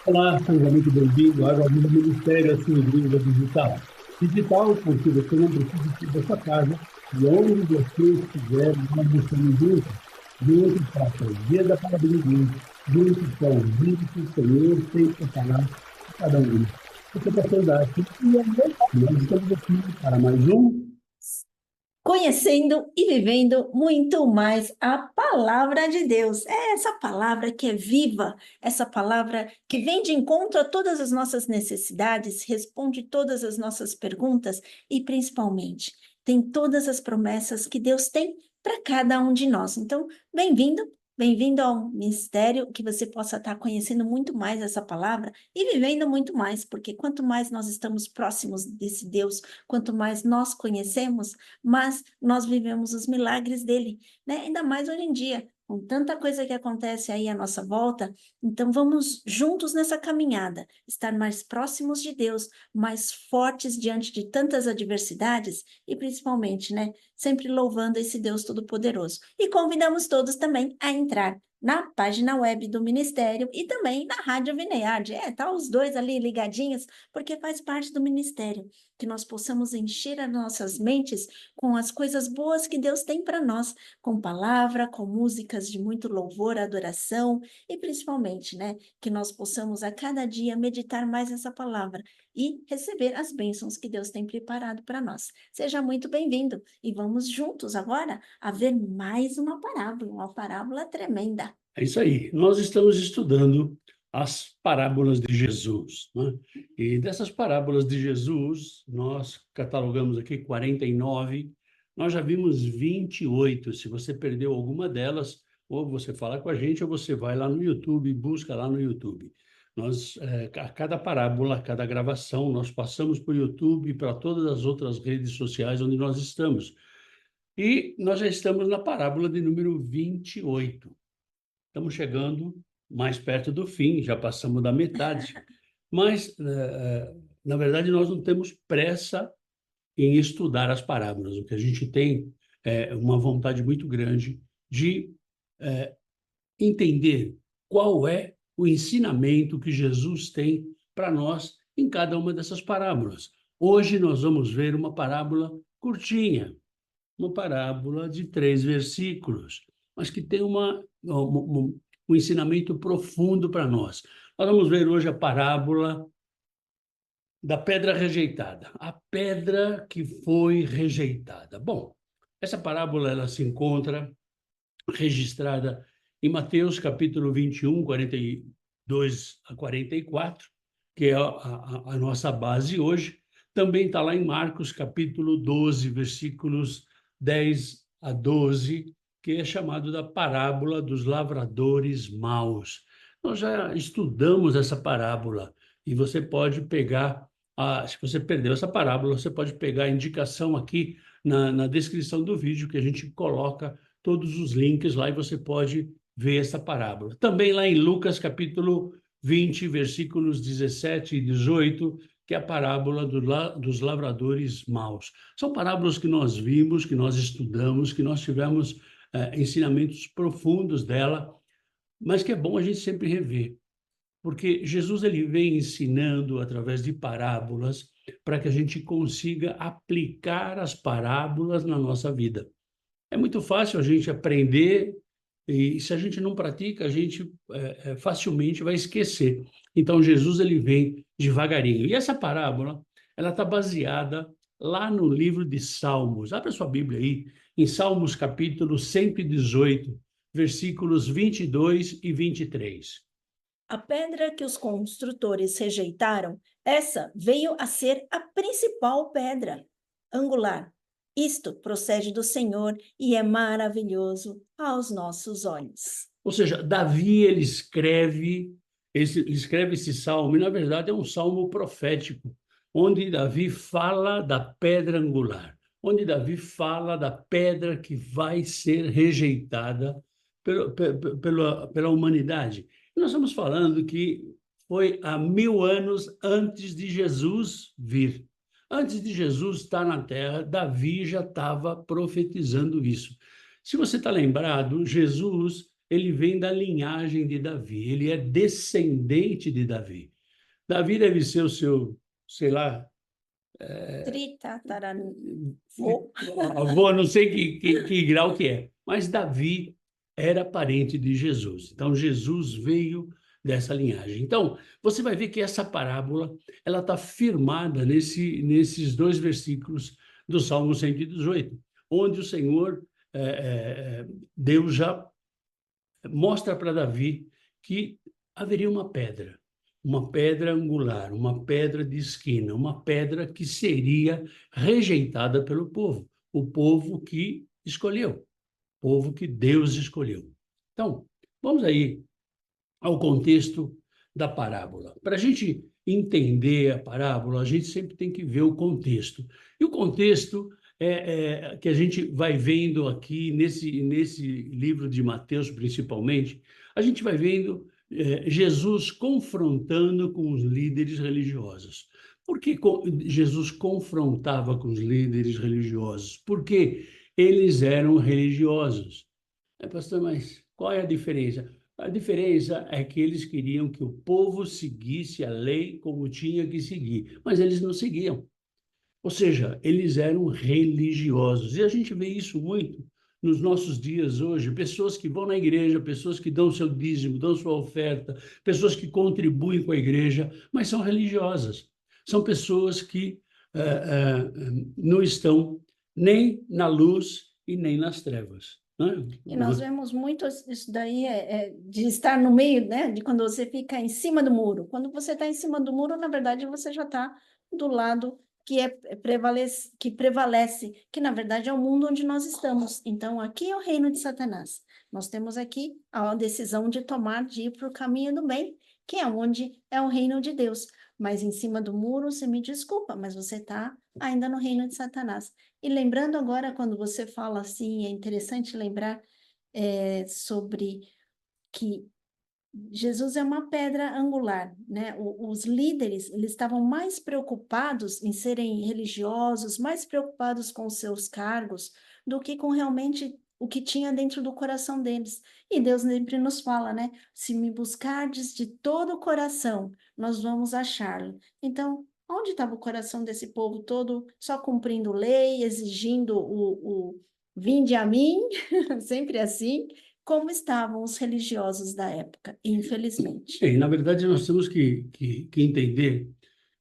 Olá, seja muito bem-vindo à Água Viva Ministério, a sua igreja digital. Digital, porque você não precisa sair da sua casa, e onde você estiver, nós estamos juntos. Juntos para trazer da palavra de Deus, juntos para ouvir o que o Senhor tem para falar a cada um. Você está saudade, e é verdade, nós estamos aqui para mais um. Conhecendo e vivendo muito mais a palavra de Deus. É essa palavra que é viva, essa palavra que vem de encontro a todas as nossas necessidades, responde todas as nossas perguntas e, principalmente, tem todas as promessas que Deus tem para cada um de nós. Então, bem-vindo. Bem-vindo ao ministério, que você possa estar conhecendo muito mais essa palavra e vivendo muito mais, porque quanto mais nós estamos próximos desse Deus, quanto mais nós conhecemos, mas nós vivemos os milagres dele, né? Ainda mais hoje em dia, com tanta coisa que acontece aí à nossa volta. Então vamos juntos nessa caminhada, estar mais próximos de Deus, mais fortes diante de tantas adversidades e principalmente, né, sempre louvando esse Deus Todo-Poderoso. E convidamos todos também a entrar na página web do Ministério e também na Rádio Vineyard. Tá os dois ali ligadinhos, porque faz parte do Ministério, que nós possamos encher as nossas mentes com as coisas boas que Deus tem para nós, com palavra, com músicas de muito louvor, adoração e principalmente, né, que nós possamos a cada dia meditar mais essa palavra e receber as bênçãos que Deus tem preparado para nós. Seja muito bem-vindo e vamos juntos agora a ver mais uma parábola tremenda. É isso aí. Nós estamos estudando as parábolas de Jesus, né? E dessas parábolas de Jesus, nós catalogamos aqui 49, nós já vimos 28. Se você perdeu alguma delas, ou você fala com a gente, ou você vai lá no YouTube, busca lá no YouTube. A cada parábola, a cada gravação, nós passamos para o YouTube e para todas as outras redes sociais onde nós estamos. E nós já estamos na parábola de número 28. Estamos chegando mais perto do fim, já passamos da metade, mas, na verdade, nós não temos pressa em estudar as parábolas. O que a gente tem é uma vontade muito grande de entender qual é o ensinamento que Jesus tem para nós em cada uma dessas parábolas. Hoje nós vamos ver uma parábola curtinha, uma parábola de 3 versículos, mas que tem um ensinamento profundo para nós. Nós vamos ver hoje a parábola da pedra rejeitada, a pedra que foi rejeitada. Bom, essa parábola ela se encontra registrada em Mateus capítulo 21, 42 a 44, que é a nossa base hoje. Também está lá em Marcos capítulo 12, versículos 10 a 12, que é chamado da parábola dos lavradores maus. Nós já estudamos essa parábola e você pode pegar, se você perdeu essa parábola, você pode pegar a indicação aqui na descrição do vídeo, que a gente coloca todos os links lá e você pode ver essa parábola. Também lá em Lucas capítulo 20, versículos 17 e 18, que é a parábola dos lavradores maus. São parábolas que nós vimos, que nós estudamos, que nós tivemos ensinamentos profundos dela, mas que é bom a gente sempre rever, porque Jesus ele vem ensinando através de parábolas para que a gente consiga aplicar as parábolas na nossa vida. É muito fácil a gente aprender e se a gente não pratica, a gente facilmente vai esquecer. Então, Jesus ele vem devagarinho. E essa parábola, ela está baseada lá no livro de Salmos. Abra sua Bíblia aí, em Salmos capítulo 118, versículos 22 e 23. A pedra que os construtores rejeitaram, essa veio a ser a principal pedra angular. Isto procede do Senhor e é maravilhoso aos nossos olhos. Ou seja, Davi ele escreve esse salmo, e na verdade é um salmo profético, onde Davi fala da pedra angular, onde Davi fala da pedra que vai ser rejeitada pela humanidade. E nós estamos falando que foi há 1000 anos antes de Jesus vir. Antes de Jesus estar na Terra, Davi já estava profetizando isso. Se você está lembrado, Jesus ele vem da linhagem de Davi, ele é descendente de Davi. Davi deve ser o seu, sei lá, Tritataravô. avô, não sei que grau que é, mas Davi era parente de Jesus. Então, Jesus veio dessa linhagem. Então, você vai ver que essa parábola ela está firmada nesses dois versículos do Salmo 118, onde o Senhor, Deus já mostra para Davi que haveria uma pedra angular, uma pedra de esquina, uma pedra que seria rejeitada pelo povo, o povo que escolheu, o povo que Deus escolheu. Então, vamos aí ao contexto da parábola. Para a gente entender a parábola, a gente sempre tem que ver o contexto. E o contexto que a gente vai vendo aqui nesse livro de Mateus, principalmente, a gente vai vendo Jesus confrontando com os líderes religiosos. Por que Jesus confrontava com os líderes religiosos? Porque eles eram religiosos. Pastor, mas qual é a diferença? A diferença é que eles queriam que o povo seguisse a lei como tinha que seguir, mas eles não seguiam. Ou seja, eles eram religiosos. E a gente vê isso muito nos nossos dias hoje. Pessoas que vão na igreja, pessoas que dão seu dízimo, dão sua oferta, pessoas que contribuem com a igreja, mas são religiosas. São pessoas que não estão nem na luz e nem nas trevas, né? E nós vemos muito isso daí, de estar no meio, né? De quando você fica em cima do muro. Quando você está em cima do muro, na verdade, você já está do lado que prevalece, que na verdade é o mundo onde nós estamos. Então, aqui é o reino de Satanás. Nós temos aqui a decisão de ir para o caminho do bem, que é onde é o reino de Deus. Mas em cima do muro, você me desculpa, mas você está ainda no reino de Satanás. E lembrando agora, quando você fala assim, é interessante lembrar sobre que Jesus é uma pedra angular, né? Os líderes, eles estavam mais preocupados em serem religiosos, mais preocupados com os seus cargos, do que com realmente o que tinha dentro do coração deles. E Deus sempre nos fala, né? Se me buscardes de todo o coração, nós vamos achá-lo. Então, onde estava o coração desse povo todo, só cumprindo lei, exigindo o vinde a mim, sempre assim, como estavam os religiosos da época, infelizmente. Na verdade, nós temos que entender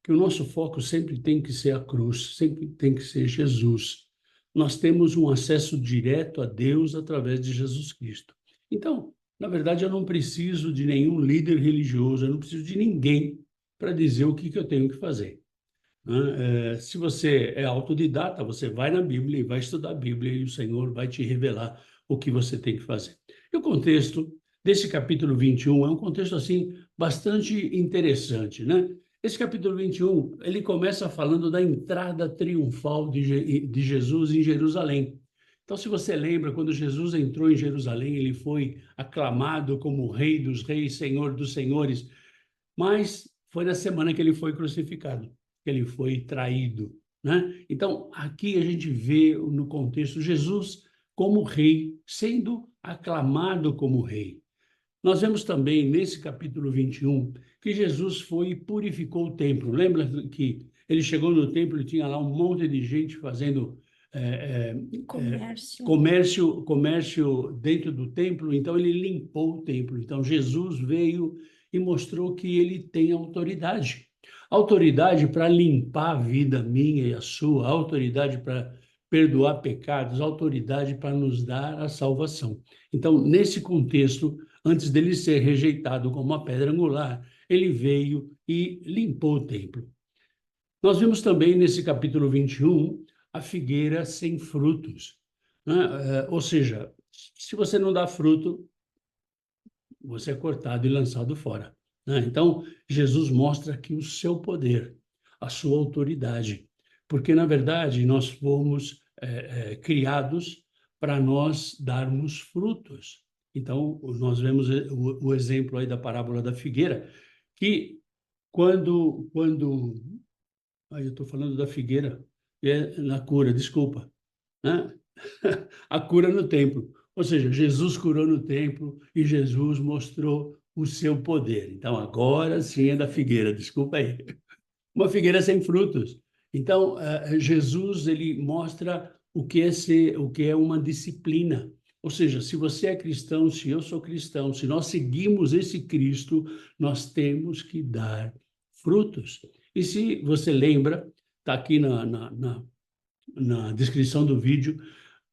que o nosso foco sempre tem que ser a cruz, sempre tem que ser Jesus. Nós temos um acesso direto a Deus através de Jesus Cristo. Então, na verdade, eu não preciso de nenhum líder religioso, eu não preciso de ninguém para dizer o que eu tenho que fazer, né? Se você é autodidata, você vai na Bíblia e vai estudar a Bíblia e o Senhor vai te revelar o que você tem que fazer. E o contexto desse capítulo 21 é um contexto assim bastante interessante, né? Esse capítulo 21, ele começa falando da entrada triunfal de Jesus em Jerusalém. Então, se você lembra, quando Jesus entrou em Jerusalém, ele foi aclamado como Rei dos Reis, Senhor dos Senhores, mas foi na semana que ele foi crucificado, que ele foi traído, né? Então, aqui a gente vê no contexto Jesus como rei, sendo aclamado como rei. Nós vemos também nesse capítulo 21 que Jesus foi e purificou o templo. Lembra que ele chegou no templo e tinha lá um monte de gente fazendo Comércio. comércio dentro do templo, então ele limpou o templo. Então Jesus veio e mostrou que ele tem autoridade. Autoridade para limpar a vida minha e a sua, autoridade para perdoar pecados, autoridade para nos dar a salvação. Então, nesse contexto, antes dele ser rejeitado como uma pedra angular, ele veio e limpou o templo. Nós vimos também nesse capítulo 21 a figueira sem frutos, né? Ou seja, se você não dá fruto, você é cortado e lançado fora, né? Então, Jesus mostra aqui o seu poder, a sua autoridade, porque, na verdade, nós fomos criados para nós darmos frutos. Então, nós vemos o exemplo aí da parábola da figueira, que quando aí eu estou falando da figueira, na cura, desculpa, né? A cura no templo. Ou seja, Jesus curou no templo e Jesus mostrou o seu poder. Então, agora sim é da figueira, desculpa aí. Uma figueira sem frutos. Então, Jesus ele mostra o que é uma disciplina. Ou seja, se você é cristão, se eu sou cristão, se nós seguimos esse Cristo, nós temos que dar frutos. E se você lembra, está aqui na descrição do vídeo,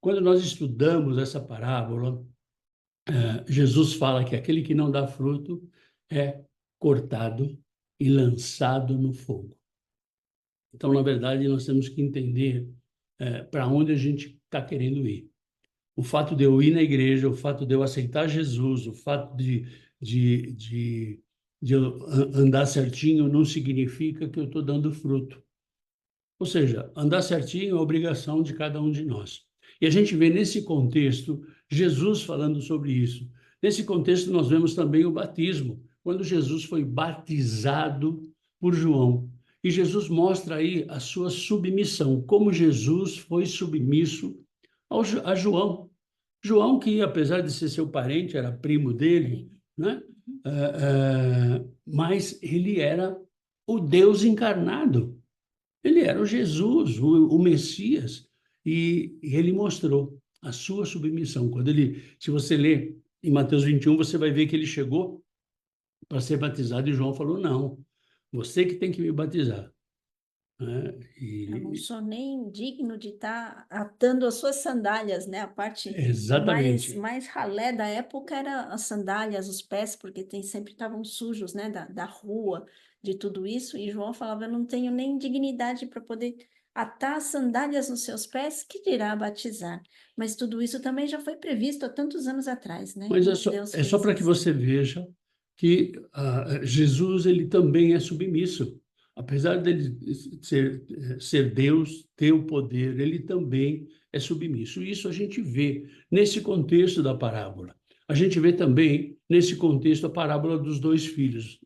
quando nós estudamos essa parábola, Jesus fala que aquele que não dá fruto é cortado e lançado no fogo. Então, na verdade, nós temos que entender para onde a gente está querendo ir. O fato de eu ir na igreja, o fato de eu aceitar Jesus, o fato de eu andar certinho não significa que eu estou dando fruto. Ou seja, andar certinho é obrigação de cada um de nós. E a gente vê nesse contexto Jesus falando sobre isso. Nesse contexto, nós vemos também o batismo, quando Jesus foi batizado por João. E Jesus mostra aí a sua submissão, como Jesus foi submisso a João. João, que apesar de ser seu parente, era primo dele, né? Mas ele era o Deus encarnado. Ele era o Jesus, o Messias, e ele mostrou a sua submissão. Se você ler em Mateus 21, você vai ver que ele chegou para ser batizado e João falou: não, você que tem que me batizar. Né? Eu não sou nem digno de estar atando as suas sandálias, né? A parte Exatamente. mais ralé da época era as sandálias, os pés, porque sempre estavam sujos, né? Da rua, de tudo isso. E João falava: eu não tenho nem dignidade para poder atar as sandálias nos seus pés, que dirá batizar. Mas tudo isso também já foi previsto há tantos anos atrás, né? Mas Deus é só fez para que isso. você veja que Jesus ele também é submisso. Apesar dele ser Deus, ter o poder, ele também é submisso. Isso a gente vê nesse contexto da parábola. A gente vê também nesse contexto a parábola dos dois filhos.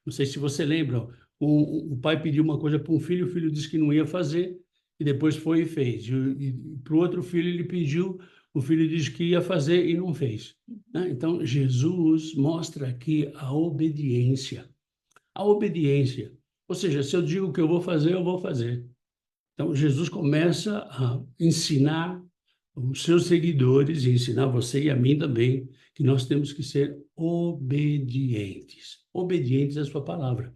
Não sei se você lembra, o pai pediu uma coisa para um filho, o filho disse que não ia fazer, e depois foi e fez. E para o outro filho ele pediu, o filho disse que ia fazer e não fez. Né? Então, Jesus mostra aqui a obediência. A obediência. Ou seja, se eu digo que eu vou fazer, eu vou fazer. Então, Jesus começa a ensinar os seus seguidores, e ensinar você e a mim também, que nós temos que ser obedientes. Obedientes à sua palavra.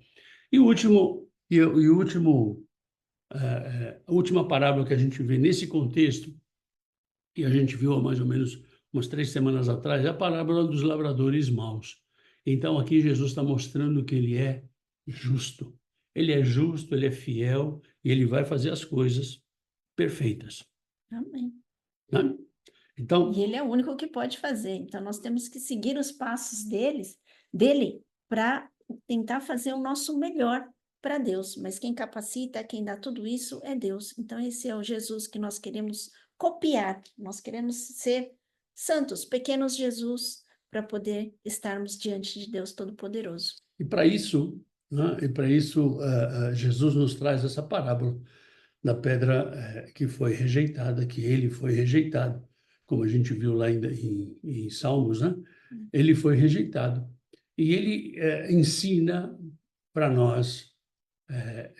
E o último, a última parábola que a gente vê nesse contexto, que a gente viu há mais ou menos umas 3 semanas atrás, é a parábola dos lavradores maus. Então, aqui Jesus está mostrando que ele é justo. Ele é justo, ele é fiel e ele vai fazer as coisas perfeitas. Amém. Né? Então, E ele é o único que pode fazer. Então, nós temos que seguir os passos dele para tentar fazer o nosso melhor para Deus. Mas quem capacita, quem dá tudo isso é Deus. Então, esse é o Jesus que nós queremos copiar. Nós queremos ser santos, pequenos Jesus, para poder estarmos diante de Deus Todo-Poderoso. e para isso, né, Jesus nos traz essa parábola da pedra que foi rejeitada, que ele foi rejeitado, como a gente viu lá em Salmos, né? Ele foi rejeitado. E ele ensina para nós,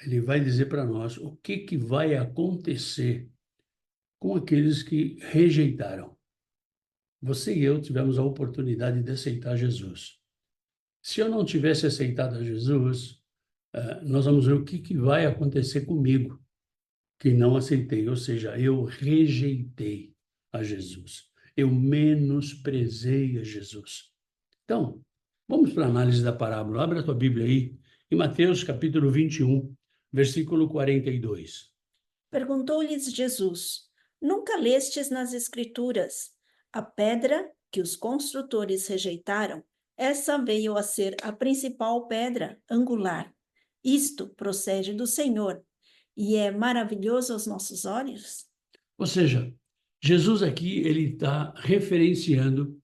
ele vai dizer para nós o que vai acontecer com aqueles que rejeitaram. Você e eu tivemos a oportunidade de aceitar Jesus. Se eu não tivesse aceitado a Jesus, nós vamos ver o que vai acontecer comigo, que não aceitei, ou seja, eu rejeitei a Jesus. Eu menosprezei a Jesus. Então, vamos para a análise da parábola. Abre a tua Bíblia aí, em Mateus capítulo 21, versículo 42. Perguntou-lhes Jesus: Nunca lestes nas Escrituras? A pedra que os construtores rejeitaram, essa veio a ser a principal pedra angular. Isto procede do Senhor e é maravilhoso aos nossos olhos? Ou seja, Jesus aqui ele está referenciando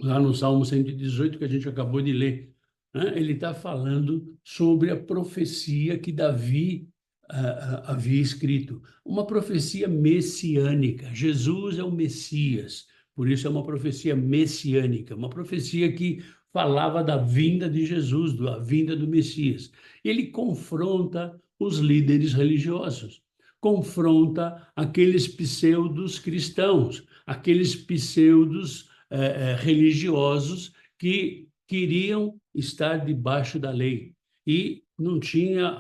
lá no Salmo 118 que a gente acabou de ler, né? Ele está falando sobre a profecia que Davi havia escrito, uma profecia messiânica. Jesus é o Messias, Por isso é uma profecia messiânica, uma profecia que falava da vinda de Jesus, da vinda do Messias. Ele confronta os líderes religiosos, confronta aqueles pseudos cristãos, aqueles pseudos religiosos que queriam estar debaixo da lei e não tinha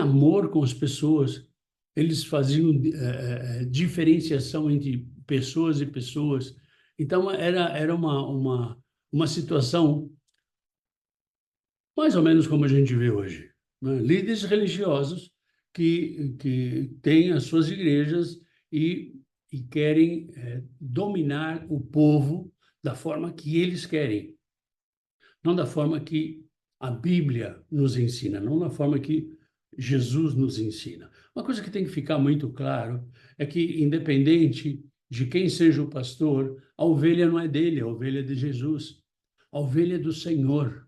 amor com as pessoas. Eles faziam diferenciação entre pessoas e pessoas. Então, era uma situação mais ou menos como a gente vê hoje, né? Líderes religiosos que têm as suas igrejas e querem dominar o povo da forma que eles querem, não da forma que a Bíblia nos ensina, não da forma que Jesus nos ensina. Uma coisa que tem que ficar muito claro é que, independente de quem seja o pastor, a ovelha não é dele, a ovelha é de Jesus, a ovelha é do Senhor.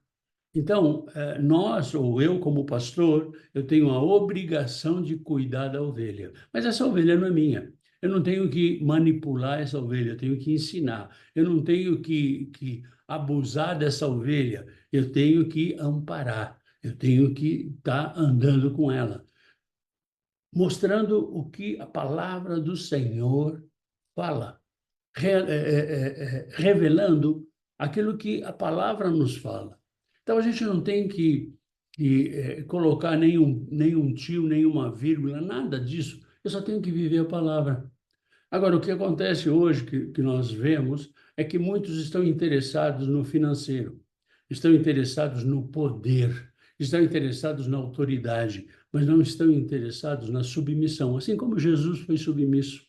Então, nós, ou eu como pastor, eu tenho a obrigação de cuidar da ovelha. Mas essa ovelha não é minha. Eu não tenho que manipular essa ovelha, eu tenho que ensinar. Eu não tenho que abusar dessa ovelha, eu tenho que amparar. Eu tenho que estar andando com ela, mostrando o que a palavra do Senhor fala, revelando aquilo que a palavra nos fala. Então, a gente não tem que colocar nenhum tio, nenhuma vírgula, nada disso. Eu só tenho que viver a palavra. Agora, o que acontece hoje, que nós vemos, é que muitos estão interessados no financeiro, estão interessados no poder, estão interessados na autoridade, mas não estão interessados na submissão, assim como Jesus foi submisso.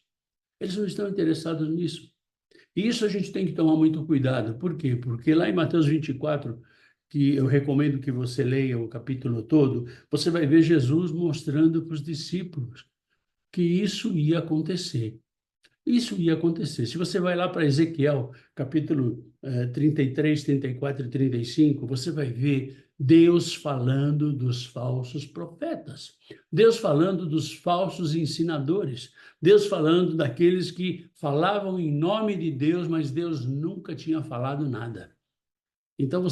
Eles não estão interessados nisso. E isso a gente tem que tomar muito cuidado. Por quê? Porque lá em Mateus 24, que eu recomendo que você leia o capítulo todo, você vai ver Jesus mostrando para os discípulos que isso ia acontecer. Isso ia acontecer. Se você vai lá para Ezequiel, capítulo 33, 34 e 35, você vai ver Deus falando dos falsos profetas, Deus falando dos falsos ensinadores, Deus falando daqueles que falavam em nome de Deus, mas Deus nunca tinha falado nada. Então,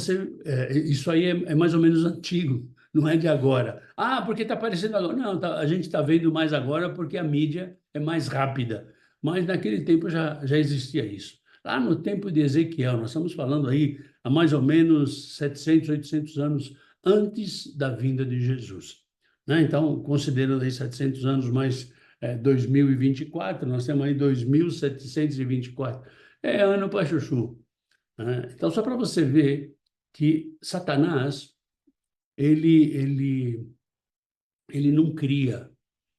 isso aí é mais ou menos antigo, não é de agora. Ah, porque está aparecendo agora. Não, a gente está vendo mais agora porque a mídia é mais rápida. Mas naquele tempo já existia isso. Lá no tempo de Ezequiel, nós estamos falando aí há mais ou menos 700, 800 anos antes da vinda de Jesus, né? Então, considerando aí 700 anos mais 2024, nós temos aí 2724. É ano para chuchu, né? Então, só para você ver que Satanás, ele, ele, ele não cria,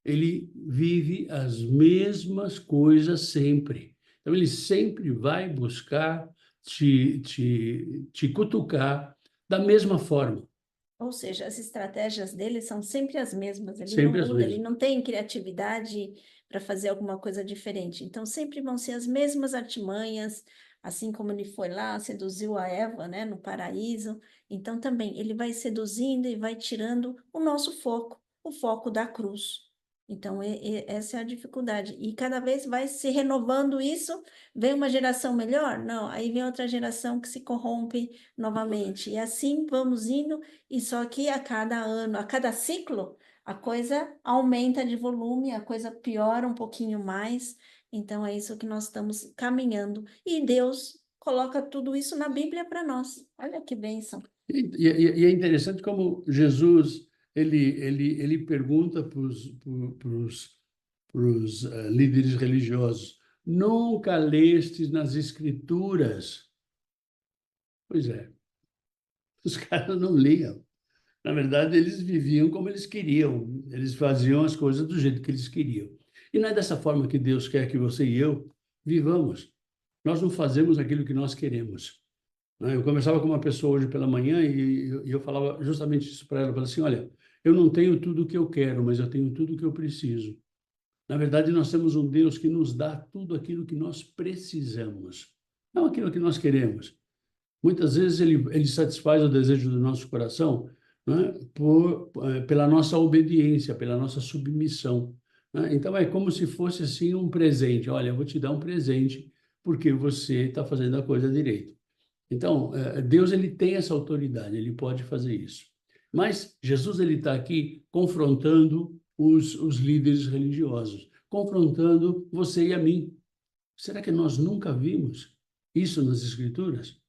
ele vive as mesmas coisas sempre. Então, ele sempre vai buscar te cutucar da mesma forma, Ou seja, as estratégias dele são sempre as mesmas, ele não sempre as muda, ele mesmas. não tem criatividade para fazer alguma coisa diferente. Então, sempre vão ser as mesmas artimanhas, assim como ele foi lá, seduziu a Eva, né, no paraíso. Então, também, ele vai seduzindo e vai tirando o nosso foco, o foco da cruz. Então, essa é a dificuldade. E cada vez vai se renovando isso. Vem uma geração melhor? Não, aí vem outra geração que se corrompe novamente. E assim vamos indo. E só que a cada ano, a cada ciclo, a coisa aumenta de volume, a coisa piora um pouquinho mais. Então é isso que nós estamos caminhando. E Deus coloca tudo isso na Bíblia para nós. Olha que bênção. E é interessante como Jesus ele pergunta para os líderes religiosos: nunca lestes nas Escrituras? Pois é, os caras não liam. Na verdade, eles viviam como eles queriam, eles faziam as coisas do jeito que eles queriam. E não é dessa forma que Deus quer que você e eu vivamos. Nós não fazemos aquilo que nós queremos, né? Eu conversava com uma pessoa hoje pela manhã e eu falava justamente isso para ela. Eu falei assim: olha, eu não tenho tudo o que eu quero, mas eu tenho tudo o que eu preciso. Na verdade, nós temos um Deus que nos dá tudo aquilo que nós precisamos, não aquilo que nós queremos. Muitas vezes ele satisfaz o desejo do nosso coração, né, pela nossa obediência, pela nossa submissão. né? Então, é como se fosse assim um presente. Olha, eu vou te dar um presente porque você está fazendo a coisa direito. Então, Deus ele tem essa autoridade, ele pode fazer isso. Mas Jesus ele está aqui confrontando os líderes religiosos, confrontando você e a mim. Será que nós nunca vimos isso nas Escrituras?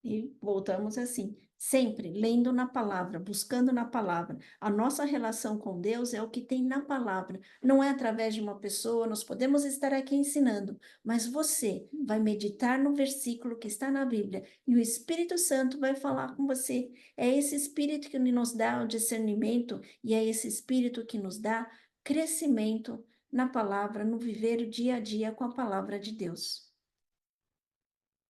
E voltamos assim, sempre lendo na palavra, buscando na palavra. A nossa relação com Deus é o que tem na palavra, não é através de uma pessoa. Nós podemos estar aqui ensinando, mas você vai meditar no versículo que está na Bíblia e o Espírito Santo vai falar com você. É esse Espírito que nos dá o discernimento e é esse Espírito que nos dá crescimento na palavra, no viver o dia a dia com a palavra de Deus.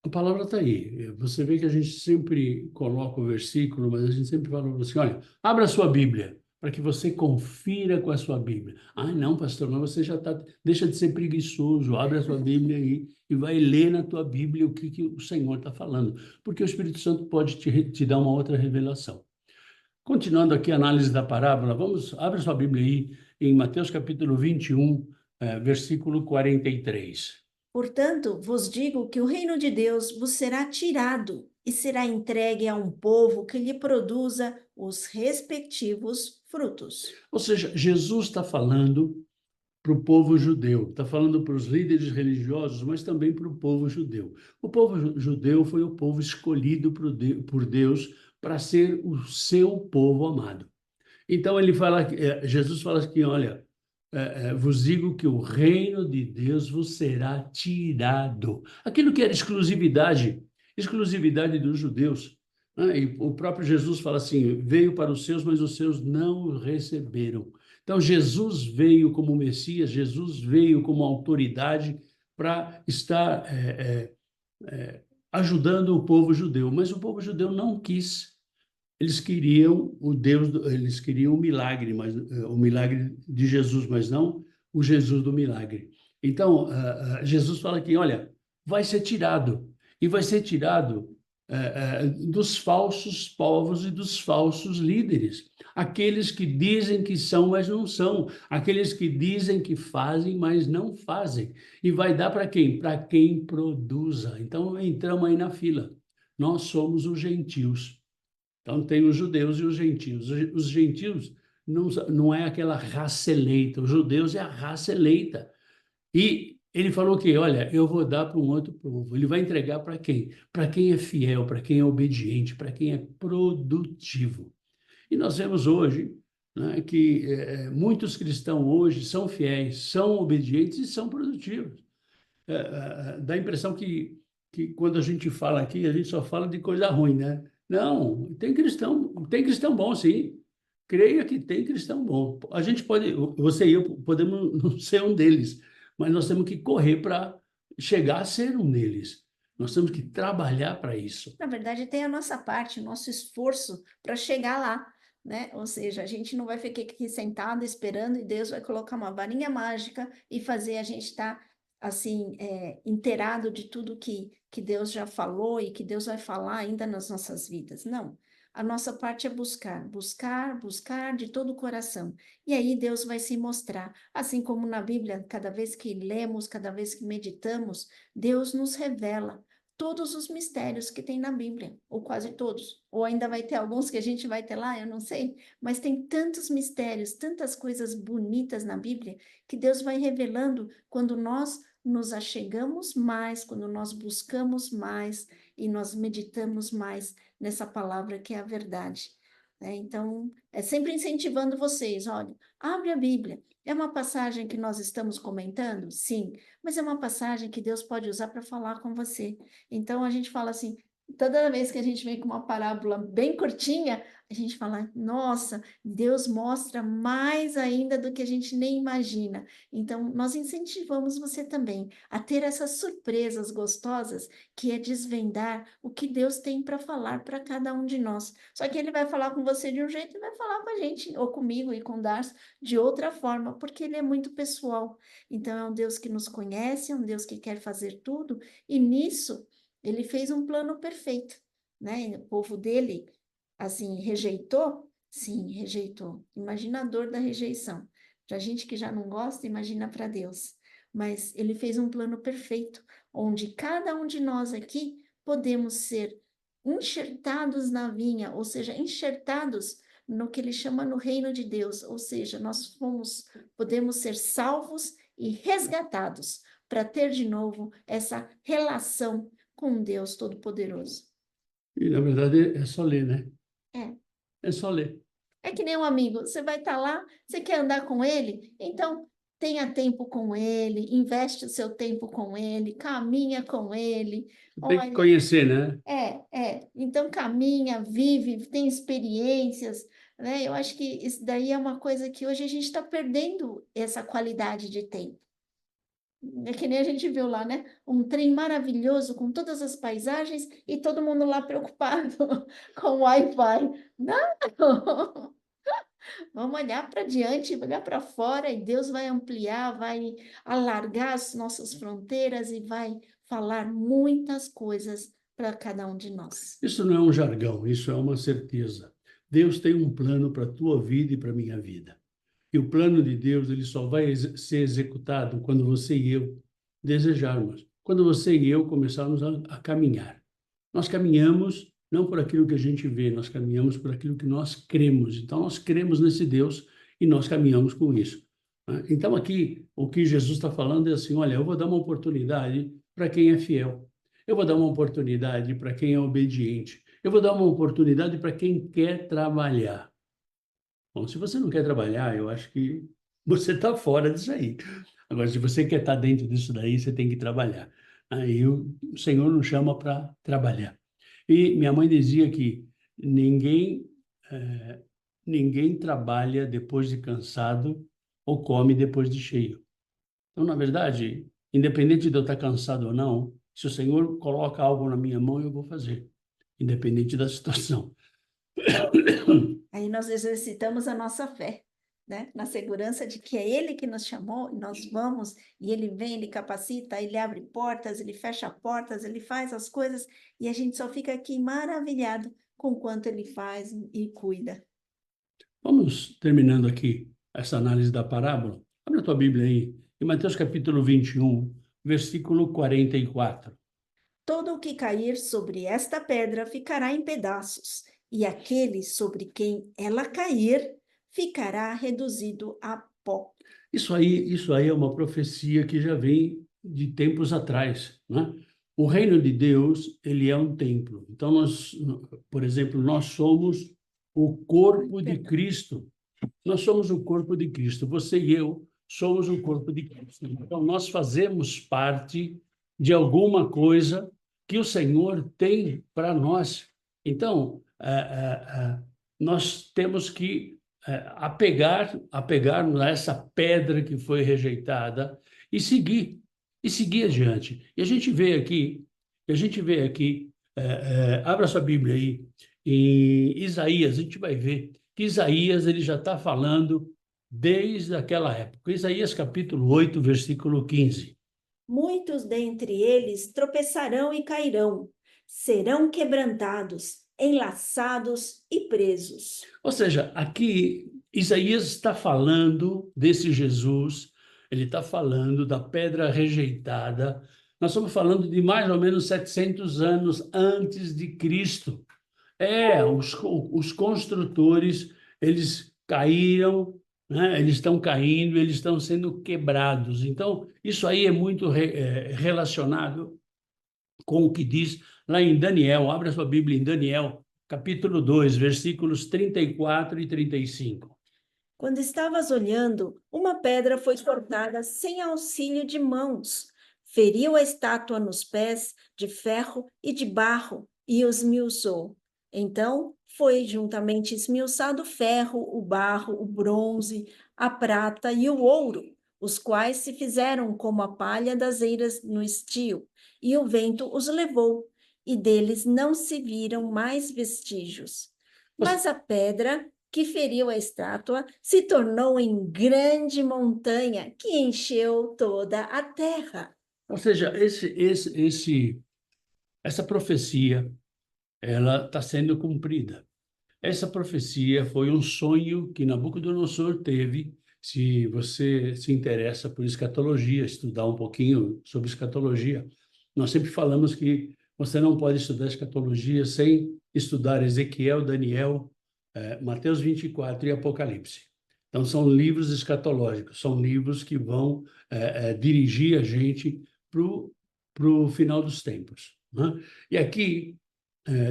A palavra está aí. Você vê que a gente sempre coloca o versículo, mas a gente sempre fala assim: olha, abra a sua Bíblia, para que você confira com a sua Bíblia. Ah, não, pastor, mas você já está. Deixa de ser preguiçoso, abre a sua Bíblia aí e vai ler na tua Bíblia o que o Senhor está falando, porque o Espírito Santo pode te dar uma outra revelação. Continuando aqui a análise da parábola, abre a sua Bíblia aí em Mateus capítulo 21, versículo 43. Portanto, vos digo que o reino de Deus vos será tirado e será entregue a um povo que lhe produza os respectivos frutos. Ou seja, Jesus está falando para o povo judeu, está falando para os líderes religiosos, mas também para o povo judeu. O povo judeu foi o povo escolhido por Deus para ser o seu povo amado. Então ele fala, Jesus fala aqui, olha, vos digo que o reino de Deus vos será tirado. Aquilo que era exclusividade dos judeus, né? E o próprio Jesus fala assim, veio para os seus, mas os seus não o receberam. Então Jesus veio como Messias, Jesus veio como autoridade para estar ajudando o povo judeu, mas o povo judeu não quis. Eles queriam eles queriam o milagre, mas o milagre de Jesus, mas não o Jesus do milagre. Então, Jesus fala aqui, olha, vai ser tirado e vai ser tirado dos falsos povos e dos falsos líderes, aqueles que dizem que são, mas não são, aqueles que dizem que fazem, mas não fazem. E vai dar para quem? Para quem produza. Então, entramos aí na fila. Nós somos os gentios. Então, tem os judeus e os gentios. Os gentios não é aquela raça eleita, os judeus é a raça eleita. E ele falou que, olha, eu vou dar para um outro povo. Ele vai entregar para quem? Para quem é fiel, para quem é obediente, para quem é produtivo. E nós vemos hoje, né, que muitos cristãos hoje são fiéis, são obedientes e são produtivos. Dá a impressão que quando a gente fala aqui, a gente só fala de coisa ruim, né? Não, tem cristão bom, sim. Creia que tem cristão bom. A gente pode, você e eu podemos não ser um deles, mas nós temos que correr para chegar a ser um deles. Nós temos que trabalhar para isso. Na verdade, tem a nossa parte, o nosso esforço para chegar lá, né? Ou seja, a gente não vai ficar aqui sentado esperando e Deus vai colocar uma varinha mágica e fazer a gente estar assim inteirado de tudo que Deus já falou e que Deus vai falar ainda nas nossas vidas. Não. A nossa parte é buscar, buscar, buscar de todo o coração. E aí Deus vai se mostrar. Assim como na Bíblia, cada vez que lemos, cada vez que meditamos, Deus nos revela todos os mistérios que tem na Bíblia, ou quase todos, ou ainda vai ter alguns que a gente vai ter lá, eu não sei, mas tem tantos mistérios, tantas coisas bonitas na Bíblia, que Deus vai revelando quando nós nos achegamos mais, quando nós buscamos mais e nós meditamos mais nessa palavra que é a verdade. Né? Então, é sempre incentivando vocês, olha, abre a Bíblia. É uma passagem que nós estamos comentando? Sim, mas é uma passagem que Deus pode usar para falar com você. Então a gente fala assim, toda vez que a gente vem com uma parábola bem curtinha, a gente fala, nossa, Deus mostra mais ainda do que a gente nem imagina. Então nós incentivamos você também a ter essas surpresas gostosas, que é desvendar o que Deus tem para falar para cada um de nós. Só que ele vai falar com você de um jeito e vai falar com a gente, ou comigo e com o Darcy, de outra forma, porque ele é muito pessoal. Então é um Deus que nos conhece, é um Deus que quer fazer tudo, e nisso ele fez um plano perfeito, né? O povo dele, assim, rejeitou? Sim, rejeitou. Imagina a dor da rejeição. Para gente que já não gosta, imagina para Deus. Mas ele fez um plano perfeito, onde cada um de nós aqui podemos ser enxertados na vinha, ou seja, enxertados no que ele chama no reino de Deus, ou seja, podemos ser salvos e resgatados para ter de novo essa relação com Deus Todo-Poderoso. E, na verdade, é só ler, né? É. É só ler. É que nem um amigo, você vai estar lá, você quer andar com ele, então tenha tempo com ele, investe o seu tempo com ele, caminha com ele. Tem que Olha, conhecer, né? então caminha, vive, tem experiências, né? Eu acho que isso daí é uma coisa que hoje a gente está perdendo essa qualidade de tempo. É que nem a gente viu lá, né? Um trem maravilhoso com todas as paisagens e todo mundo lá preocupado com o Wi-Fi. Não! Vamos olhar para diante, olhar para fora, e Deus vai ampliar, vai alargar as nossas fronteiras e vai falar muitas coisas para cada um de nós. Isso não é um jargão, isso é uma certeza. Deus tem um plano para a tua vida e para a minha vida. E o plano de Deus, ele só vai ser executado quando você e eu desejarmos. Quando você e eu começarmos a caminhar. Nós caminhamos não por aquilo que a gente vê, nós caminhamos por aquilo que nós cremos. Então, nós cremos nesse Deus e nós caminhamos com isso, né? Então, aqui, o que Jesus está falando é assim: olha, eu vou dar uma oportunidade para quem é fiel. Eu vou dar uma oportunidade para quem é obediente. Eu vou dar uma oportunidade para quem quer trabalhar. Bom, se você não quer trabalhar, eu acho que você está fora disso aí. Agora, se você quer estar dentro disso daí, você tem que trabalhar. Aí o Senhor nos chama para trabalhar. E minha mãe dizia que ninguém, ninguém trabalha depois de cansado ou come depois de cheio. Então, na verdade, independente de eu estar cansado ou não, se o Senhor coloca algo na minha mão, eu vou fazer, independente da situação. Aí nós exercitamos a nossa fé, né? Na segurança de que é Ele que nos chamou, e nós vamos, e Ele vem, Ele capacita, Ele abre portas, Ele fecha portas, Ele faz as coisas, e a gente só fica aqui maravilhado com o quanto Ele faz e cuida. Vamos terminando aqui essa análise da parábola. Abre a tua Bíblia aí, em Mateus capítulo 21, versículo 44. Todo o que cair sobre esta pedra ficará em pedaços, e aquele sobre quem ela cair ficará reduzido a pó. Isso aí é uma profecia que já vem de tempos atrás, né? O reino de Deus, ele é um templo. Então, nós, por exemplo, nós somos o corpo de Perdão. Cristo. Nós somos o corpo de Cristo. Você e eu somos o corpo de Cristo. Então, nós fazemos parte de alguma coisa que o Senhor tem para nós. Então, nós temos que apegar a essa pedra que foi rejeitada e seguir adiante. E a gente vê aqui, abra sua Bíblia aí, em Isaías, a gente vai ver que Isaías ele já está falando desde aquela época. Isaías capítulo 8, versículo 15. Muitos dentre eles tropeçarão e cairão, serão quebrantados, enlaçados e presos. Ou seja, aqui Isaías está falando desse Jesus, ele está falando da pedra rejeitada. Nós estamos falando de mais ou menos 700 anos antes de Cristo. Os construtores, eles caíram, né? Eles estão caindo, eles estão sendo quebrados. Então, isso aí é muito relacionado com o que diz lá em Daniel. Abra sua Bíblia em Daniel, capítulo 2, versículos 34 e 35. Quando estavas olhando, uma pedra foi cortada sem auxílio de mãos. Feriu a estátua nos pés de ferro e de barro e os esmiuçou. Então foi juntamente esmiuçado o ferro, o barro, o bronze, a prata e o ouro, os quais se fizeram como a palha das eiras no estio, e o vento os levou, e deles não se viram mais vestígios. Mas a pedra que feriu a estátua se tornou em grande montanha que encheu toda a terra. Ou seja, essa profecia, ela está sendo cumprida. Essa profecia foi um sonho que Nabucodonosor teve se você se interessa por escatologia, estudar um pouquinho sobre escatologia. Nós sempre falamos que você não pode estudar escatologia sem estudar Ezequiel, Daniel, Mateus 24 e Apocalipse. Então, são livros escatológicos, são livros que vão dirigir a gente para o final dos tempos, né? E aqui,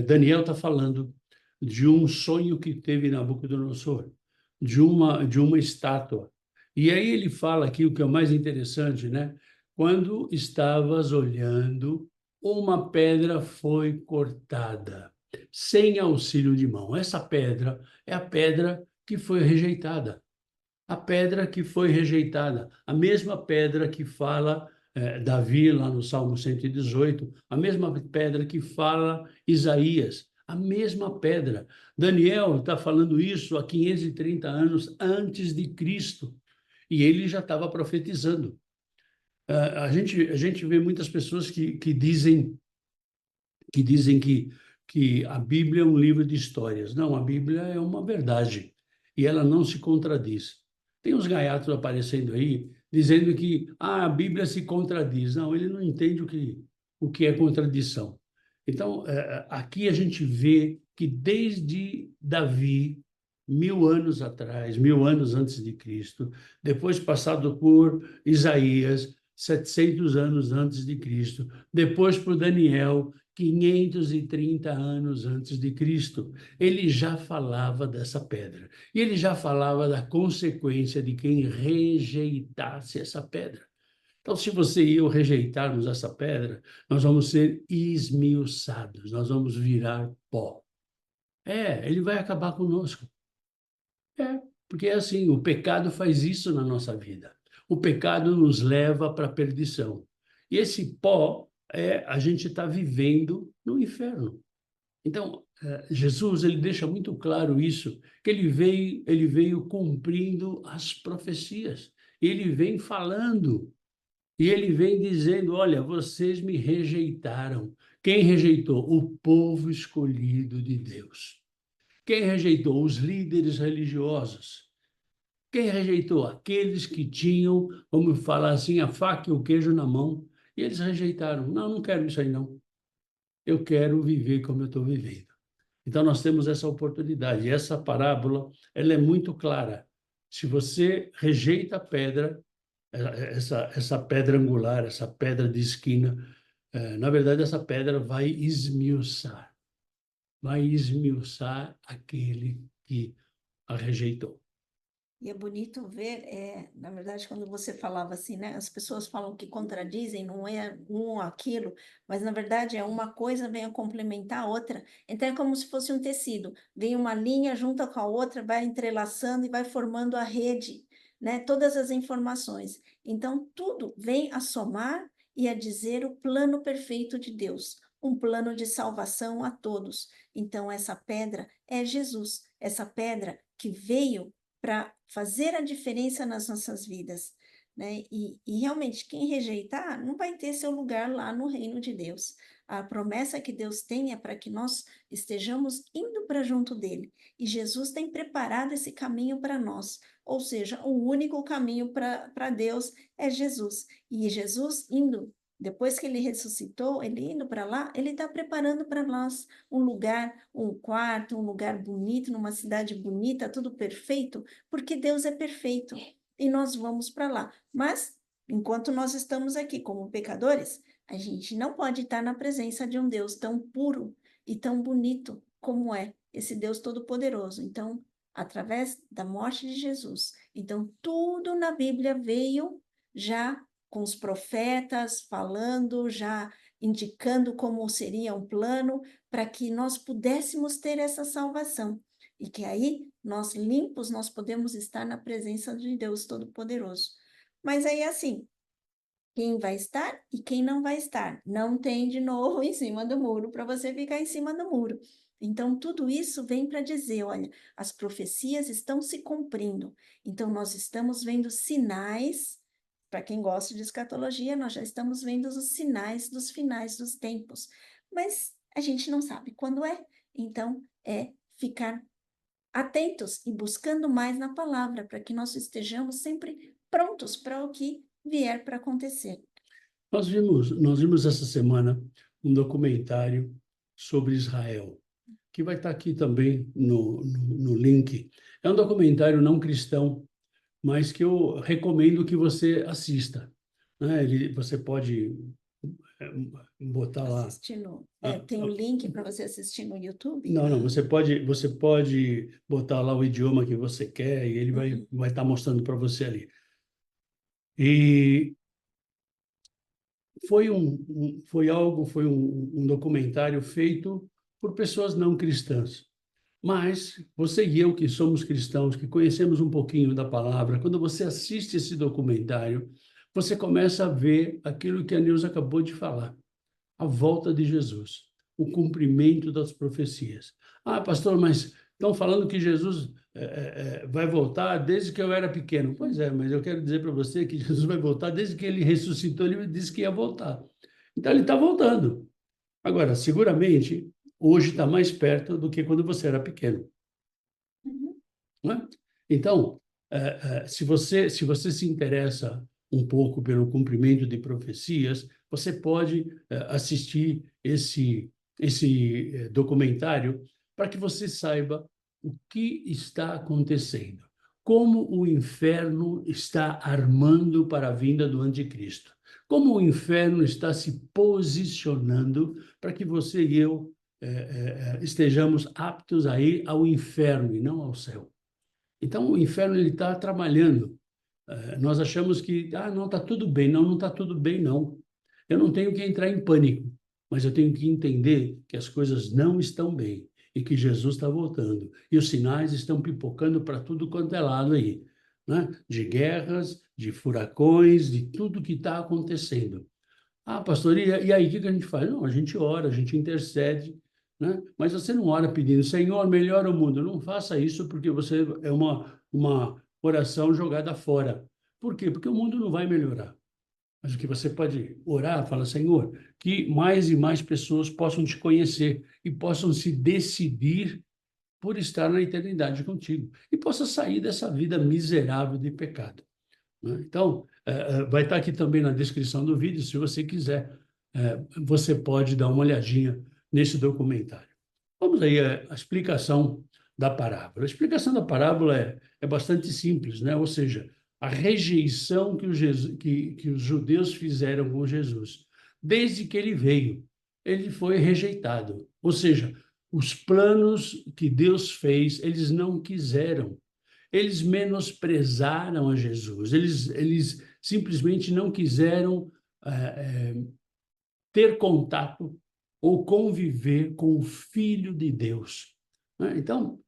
Daniel está falando de um sonho que teve Nabucodonosor, de uma estátua. E aí ele fala aqui o que é o mais interessante, né? Quando estavas olhando, uma pedra foi cortada, sem auxílio de mão. Essa pedra é a pedra que foi rejeitada. A pedra que foi rejeitada, a mesma pedra que fala Davi lá no Salmo 118, a mesma pedra que fala Isaías, a mesma pedra. Daniel está falando isso há 530 anos antes de Cristo, e ele já estava profetizando. A gente vê muitas pessoas que dizem que a Bíblia é um livro de histórias. Não, a Bíblia é uma verdade e ela não se contradiz. Tem uns gaiatos aparecendo aí dizendo que a Bíblia se contradiz. Não, ele não entende o que é contradição. Então, aqui a gente vê que desde Davi, 1000 anos atrás, 1000 anos antes de Cristo, depois passado por Isaías, 700 anos antes de Cristo, depois por Daniel, 530 anos antes de Cristo, ele já falava dessa pedra. E ele já falava da consequência de quem rejeitasse essa pedra. Então, se você e eu rejeitarmos essa pedra, nós vamos ser esmiuçados, nós vamos virar pó. Ele vai acabar conosco. Porque é assim, o pecado faz isso na nossa vida. O pecado nos leva para a perdição. E esse pó a gente está vivendo no inferno. Então, Jesus ele deixa muito claro isso, que ele veio cumprindo as profecias. Ele vem falando e ele vem dizendo: olha, vocês me rejeitaram. Quem rejeitou? O povo escolhido de Deus. Quem rejeitou? Os líderes religiosos. Quem rejeitou? Aqueles que tinham, vamos falar assim, a faca e o queijo na mão. E eles rejeitaram. Não, não quero isso aí, não. Eu quero viver como eu estou vivendo. Então, nós temos essa oportunidade. E essa parábola, ela é muito clara. Se você rejeita a pedra, essa pedra angular, essa pedra de esquina, na verdade, essa pedra vai esmiuçar aquele que a rejeitou. E é bonito ver, na verdade, quando você falava assim, né? As pessoas falam que contradizem, não é um ou aquilo, mas na verdade é uma coisa vem a complementar a outra. Então é como se fosse um tecido, vem uma linha junto com a outra, vai entrelaçando e vai formando a rede, né? Todas as informações. Então tudo vem a somar e a dizer o plano perfeito de Deus, um plano de salvação a todos. Então essa pedra é Jesus, essa pedra que veio para fazer a diferença nas nossas vidas, né? E realmente, quem rejeitar não vai ter seu lugar lá no reino de Deus. A promessa que Deus tem é para que nós estejamos indo para junto dele. E Jesus tem preparado esse caminho para nós. Ou seja, o único caminho para Deus é Jesus. E Jesus indo, depois que ele ressuscitou, ele indo para lá, ele está preparando para nós um lugar, um quarto, um lugar bonito, numa cidade bonita, tudo perfeito, porque Deus é perfeito e nós vamos para lá. Mas, enquanto nós estamos aqui como pecadores, a gente não pode estar na presença de um Deus tão puro e tão bonito como é esse Deus Todo-Poderoso. Então, através da morte de Jesus. Então, tudo na Bíblia veio já com os profetas falando, já indicando como seria um plano para que nós pudéssemos ter essa salvação. E que aí, nós limpos, nós podemos estar na presença de Deus Todo-Poderoso. Mas aí, assim, quem vai estar e quem não vai estar. Não tem de novo em cima do muro para você ficar em cima do muro. Então, tudo isso vem para dizer: olha, as profecias estão se cumprindo. Então, nós estamos vendo sinais. Para quem gosta de escatologia, nós já estamos vendo os sinais dos finais dos tempos. Mas a gente não sabe quando é. Então, é ficar atentos e buscando mais na palavra, para que nós estejamos sempre prontos para o que vier para acontecer. Nós vimos essa semana um documentário sobre Israel, que vai estar aqui também no link. É um documentário não cristão, mas que eu recomendo que você assista, né? Você pode eh, botar lá. Assistindo, ah, tem o ah, link para você assistir no YouTube? Não, não, você pode botar lá o idioma que você quer e ele vai Uhum. vai estar mostrando para você ali. E foi um documentário feito por pessoas não cristãs. Mas você e eu, que somos cristãos, que conhecemos um pouquinho da palavra, quando você assiste esse documentário, você começa a ver aquilo que a Neuza acabou de falar, a volta de Jesus, o cumprimento das profecias. Ah, pastor, mas estão falando que Jesus vai voltar desde que eu era pequeno. Pois é, mas eu quero dizer para você que Jesus vai voltar desde que ele ressuscitou, ele disse que ia voltar. Então ele está voltando. Agora, seguramente, hoje está mais perto do que quando você era pequeno, Uhum. não é? Então, se você se interessa um pouco pelo cumprimento de profecias, você pode assistir esse documentário para que você saiba o que está acontecendo, como o inferno está armando para a vinda do anticristo, como o inferno está se posicionando para que você e eu estejamos aptos a ir ao inferno e não ao céu. Então, o inferno ele está trabalhando. Nós achamos que, não, está tudo bem. Não, não está tudo bem, não. Eu não tenho que entrar em pânico, mas eu tenho que entender que as coisas não estão bem e que Jesus está voltando. E os sinais estão pipocando para tudo quanto é lado aí, né? De guerras, de furacões, de tudo que está acontecendo. Ah, pastor, e aí o que a gente faz? Não, a gente ora, a gente intercede, né? Mas você não ora pedindo, Senhor, melhora o mundo. Não faça isso porque você é uma oração jogada fora. Por quê? Porque o mundo não vai melhorar. Mas o que você pode orar, fala, Senhor, que mais e mais pessoas possam te conhecer e possam se decidir por estar na eternidade contigo e possa sair dessa vida miserável de pecado, né? Então, vai estar aqui também na descrição do vídeo, se você quiser, você pode dar uma olhadinha nesse documentário. Vamos aí à explicação da parábola. A explicação da parábola é bastante simples, né? Ou seja, a rejeição que os judeus fizeram com Jesus. Desde que ele veio, ele foi rejeitado. Ou seja, os planos que Deus fez, eles não quiseram. Eles menosprezaram a Jesus, eles simplesmente não quiseram ter contato ou conviver com o Filho de Deus, né? Então,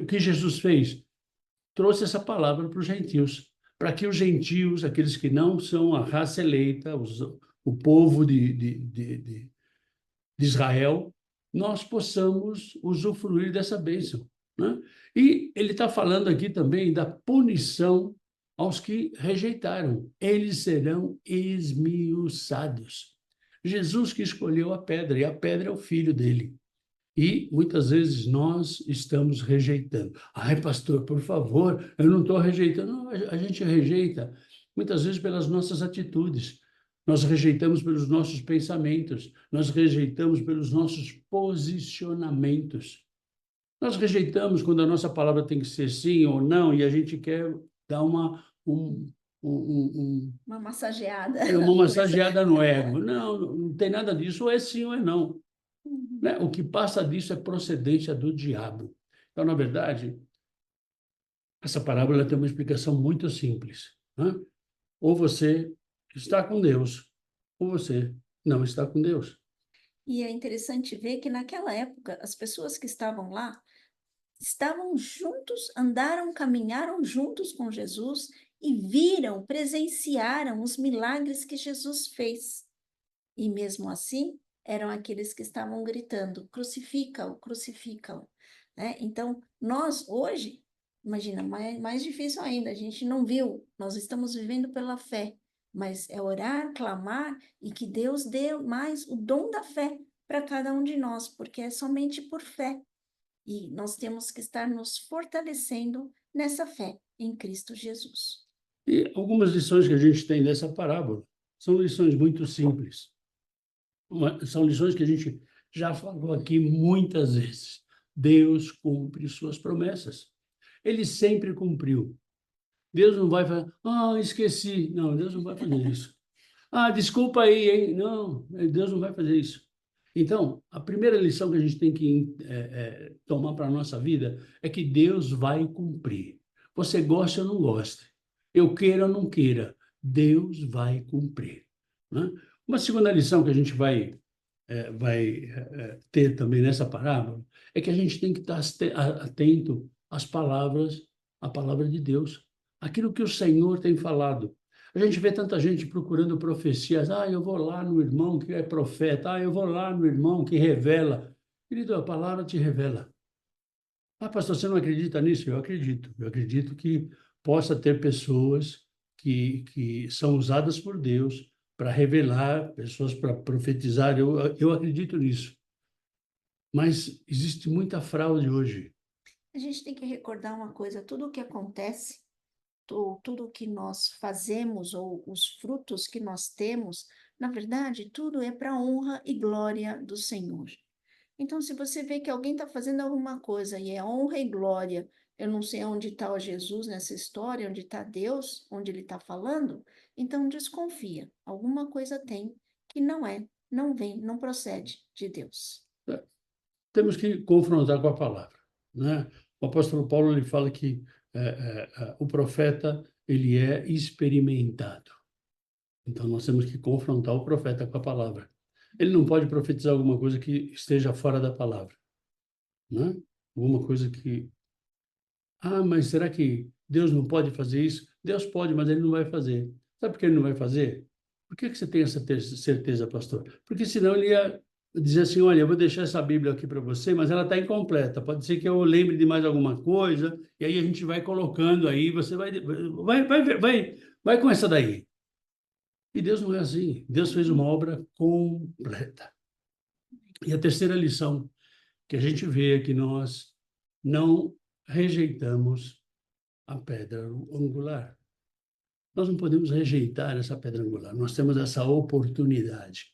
o que Jesus fez? Trouxe essa palavra para os gentios, para que os gentios, aqueles que não são a raça eleita, o povo de Israel, nós possamos usufruir dessa bênção, né? E ele está falando aqui também da punição aos que rejeitaram. Eles serão esmiuçados. Jesus que escolheu a pedra, e a pedra é o filho dele. E muitas vezes nós estamos rejeitando. Ai, pastor, por favor, eu não estou rejeitando. Não, a gente rejeita muitas vezes pelas nossas atitudes. Nós rejeitamos pelos nossos pensamentos, nós rejeitamos pelos nossos posicionamentos. Nós rejeitamos quando a nossa palavra tem que ser sim ou não, e a gente quer dar Uma massageada uma na coisa. massageada no ego. Não, não tem nada disso, ou é sim ou é não, Uhum. né? O que passa disso é procedência do diabo. Então, na verdade, essa parábola tem uma explicação muito simples, né? Ou você está com Deus, ou você não está com Deus. E é interessante ver que naquela época as pessoas que estavam lá estavam juntos, andaram, caminharam juntos com Jesus e viram, presenciaram os milagres que Jesus fez. E mesmo assim, eram aqueles que estavam gritando: crucifica-o, crucifica-o, né? Então, nós hoje, imagina, mais difícil ainda, a gente não viu, nós estamos vivendo pela fé, mas é orar, clamar e que Deus dê mais o dom da fé para cada um de nós, porque é somente por fé. E nós temos que estar nos fortalecendo nessa fé em Cristo Jesus. E algumas lições que a gente tem dessa parábola são lições muito simples. São lições que a gente já falou aqui muitas vezes. Deus cumpre suas promessas. Ele sempre cumpriu. Deus não vai falar, esqueci. Não, Deus não vai fazer isso. Desculpa aí, hein? Não, Deus não vai fazer isso. Então, a primeira lição que a gente tem que tomar para a nossa vida é que Deus vai cumprir. Você gosta ou não gosta, eu queira ou não queira, Deus vai cumprir, né? Uma segunda lição que a gente vai ter também nessa parábola é que a gente tem que estar atento às palavras, à palavra de Deus, aquilo que o Senhor tem falado. A gente vê tanta gente procurando profecias. Eu vou lá no irmão que é profeta. Eu vou lá no irmão que revela. Querido, a palavra te revela. Pastor, você não acredita nisso? Eu acredito. Eu acredito que possa ter pessoas que são usadas por Deus para revelar, pessoas para profetizar. Eu acredito nisso. Mas existe muita fraude hoje. A gente tem que recordar uma coisa: tudo o que acontece, tudo o que nós fazemos ou os frutos que nós temos, na verdade, tudo é para a honra e glória do Senhor. Então, se você vê que alguém está fazendo alguma coisa e é honra e glória, eu não sei onde está o Jesus nessa história, onde está Deus, onde ele está falando, então desconfia. Alguma coisa tem que não vem, não procede de Deus. Temos que confrontar com a palavra, né? O apóstolo Paulo ele fala que o profeta ele é experimentado. Então nós temos que confrontar o profeta com a palavra. Ele não pode profetizar alguma coisa que esteja fora da palavra, né? Alguma coisa que mas será que Deus não pode fazer isso? Deus pode, mas ele não vai fazer. Sabe por que ele não vai fazer? Por que você tem essa certeza, pastor? Porque senão ele ia dizer assim, olha, eu vou deixar essa Bíblia aqui para você, mas ela está incompleta. Pode ser que eu lembre de mais alguma coisa, e aí a gente vai colocando aí, você vai com essa daí. E Deus não é assim. Deus fez uma obra completa. E a terceira lição que a gente vê é que nós não rejeitamos a pedra angular. Nós não podemos rejeitar essa pedra angular. Nós temos essa oportunidade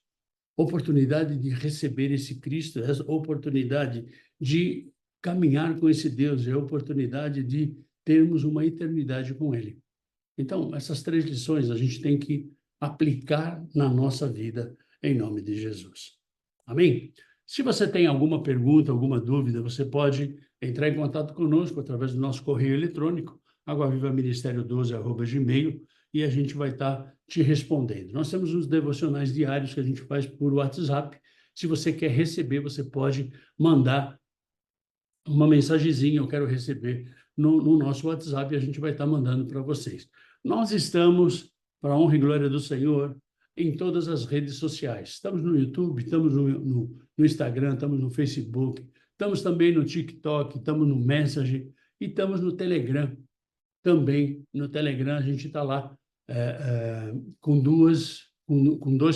de receber esse Cristo, essa oportunidade de caminhar com esse Deus, é a oportunidade de termos uma eternidade com Ele. Então, essas três lições a gente tem que aplicar na nossa vida, em nome de Jesus. Amém? Se você tem alguma pergunta, alguma dúvida, você pode entrar em contato conosco através do nosso correio eletrônico, aguavivaministério12@gmail.com, e a gente vai estar te respondendo. Nós temos os devocionais diários que a gente faz por WhatsApp. Se você quer receber, você pode mandar uma mensagenzinha, eu quero receber no nosso WhatsApp, e a gente vai estar mandando para vocês. Nós estamos, para a honra e glória do Senhor, em todas as redes sociais. Estamos no YouTube, estamos no Instagram, estamos no Facebook, estamos também no TikTok, estamos no Messenger e estamos no Telegram. Também no Telegram a gente está lá com dois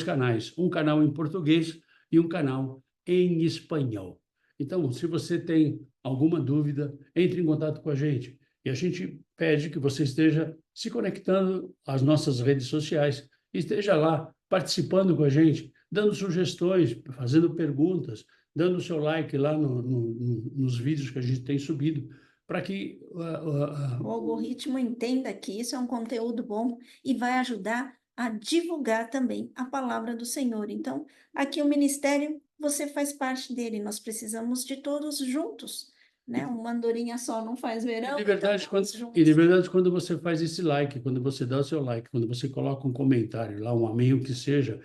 canais, um canal em português e um canal em espanhol. Então, se você tem alguma dúvida, entre em contato com a gente. E a gente pede que você esteja se conectando às nossas redes sociais, esteja lá participando com a gente, dando sugestões, fazendo perguntas, dando o seu like lá nos vídeos que a gente tem subido, para que o algoritmo entenda que isso é um conteúdo bom e vai ajudar a divulgar também a palavra do Senhor. Então, aqui o ministério, você faz parte dele, nós precisamos de todos juntos, né? Uma andorinha só não faz verão, de verdade, então quando você faz esse like, quando você dá o seu like, quando você coloca um comentário lá, um amém, o que seja,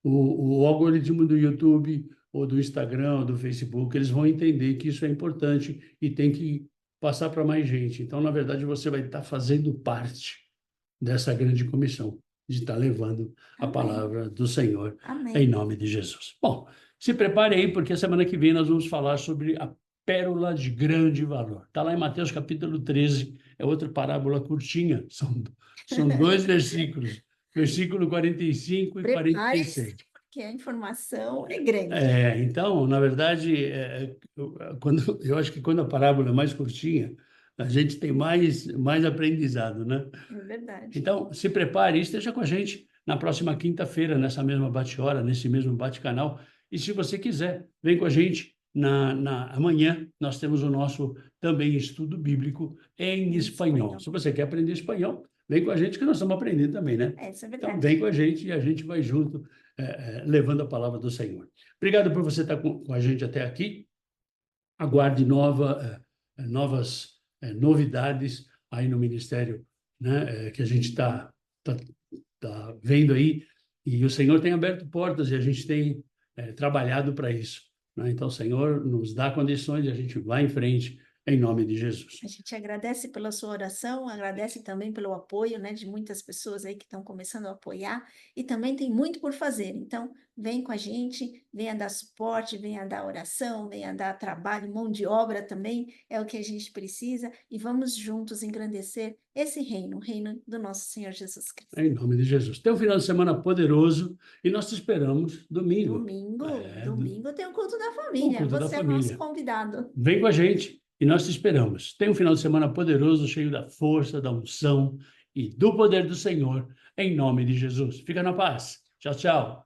o algoritmo do YouTube ou do Instagram ou do Facebook, eles vão entender que isso é importante e tem que passar para mais gente. Então, na verdade, você vai estar fazendo parte dessa grande comissão de estar levando a palavra do Senhor em nome de Jesus. Bom, se prepare aí, porque a semana que vem nós vamos falar sobre a pérola de grande valor. Está lá em Mateus capítulo 13, é outra parábola curtinha, são dois versículos, versículo 45 e 46. porque a informação é grande. Então, na verdade, eu acho que quando a parábola é mais curtinha, a gente tem mais aprendizado, né? É verdade. Então, se prepare e esteja com a gente na próxima quinta-feira, nessa mesma bate-hora, nesse mesmo bate-canal. E se você quiser, vem com a gente amanhã. Nós temos o nosso também estudo bíblico em espanhol. Se você quer aprender espanhol, vem com a gente que nós estamos aprendendo também, né? Isso é Então, verdade. vem com a gente e a gente vai junto, levando a palavra do Senhor. Obrigado por você estar com a gente até aqui. Aguarde novas novidades aí no ministério, né, que a gente tá vendo aí, e o Senhor tem aberto portas e a gente tem trabalhado para isso, né? Então, o Senhor nos dá condições e a gente vai em frente, em nome de Jesus. A gente agradece pela sua oração, agradece também pelo apoio, né, de muitas pessoas aí que estão começando a apoiar, e também tem muito por fazer. Então, vem com a gente, venha dar suporte, venha dar oração, venha dar trabalho, mão de obra também, é o que a gente precisa, e vamos juntos engrandecer esse reino, o reino do nosso Senhor Jesus Cristo. Em nome de Jesus. Tenha um final de semana poderoso e nós te esperamos domingo. Domingo tem o culto da família. culto da Você é o nosso família. convidado. Vem com a gente e nós te esperamos. Tenha um final de semana poderoso, cheio da força, da unção e do poder do Senhor, em nome de Jesus. Fica na paz. Tchau, tchau.